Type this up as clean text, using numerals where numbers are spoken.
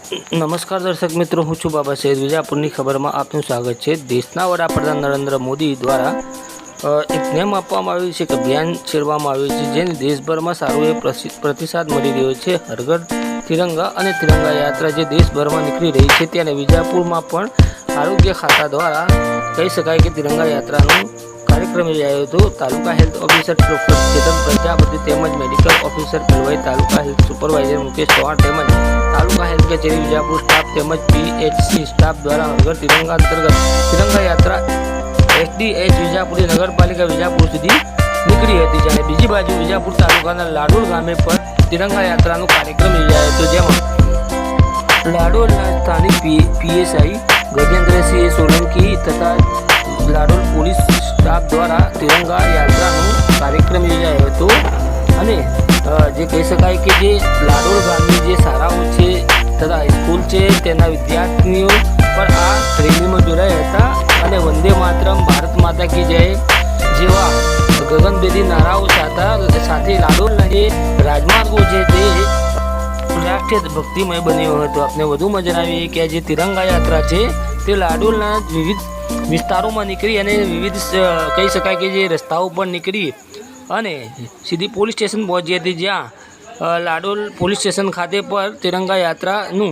નમસ્કાર દર્શક મિત્રો, હું છું બાબા સૈયદ. વિજાપુરની ખબરમાં આપનું સ્વાગત છે. દેશના વડાપ્રધાન નરેન્દ્ર મોદી દ્વારા એક નેમ આપવામાં આવ્યું છે કે અભિયાન છેડવામાં આવ્યું છે, જેને દેશભરમાં સારો એ પ્રતિસાદ મળી રહ્યો છે. હર ઘર તિરંગા અને તિરંગા યાત્રા જે દેશભરમાં નીકળી રહી છે, ત્યારે વિજાપુરમાં પણ આરોગ્ય ખાતા દ્વારા કહી શકાય કે તિરંગા યાત્રાનું કાર્યક્રમ યોજાયો હતો. તાલુકા હેલ્થ ઓફિસર ડોક્ટર ચેતન પ્રજાપતિ તેમજ મેડિકલ ઓફિસર પેલવાઈ, તાલુકા હેલ્થ સુપરવાઇઝર મુકેશ ચૌહાણ તેમજ તાલુકા હેલ્થ કચેરી વિજાપુર સ્ટાફ તેમજ પીએચસી સ્ટાફ દ્વારા હર ઘર તિરંગા અંતર્ગત તિરંગા યાત્રા એસડીએચ વિજાપુરી નગરપાલિકા વિજાપુર સુધી નીકળી હતી. જ્યારે બીજી બાજુ વિજાપુર તાલુકાના લાડોલ ગામે પર તિરંગા યાત્રાનો કાર્યક્રમ યોજાયો હતો, જેમાં લાડોલના સ્થાનિક પીએસઆઈ ગજેન્દ્રસિંહ સોલંકી તથા લાડોલ પોલીસ સ્ટાફ દ્વારા તિરંગા યાત્રાનો કાર્યક્રમ યોજાયો હતો. અને જે કહી શકાય કે જે લાડોલ ગામની જે શાળાઓ છે તથા સ્કૂલ છે, તેના વિદ્યાર્થીઓ પણ આ રેલીમાં જોડાયા હતા અને વંદે માતરમ, ભારત માતા કી જય જેવા ગગનભેદી નારાઓ સાથે લાડોલના જે રાજમાર્ગો છે તે રાષ્ટ્રીય ભક્તિમય બન્યો હતો. આપણે વધુમાં જણાવીએ કે જે તિરંગા યાત્રા છે તે લાડોલના વિવિધ વિસ્તારોમાં નીકળી અને વિવિધ કહી શકાય કે જે રસ્તાઓ પર નીકળી અને સીધી પોલીસ સ્ટેશન પહોંચી હતી, જ્યાં લાડોલ પોલીસ સ્ટેશન ખાતે પર તિરંગા યાત્રાનું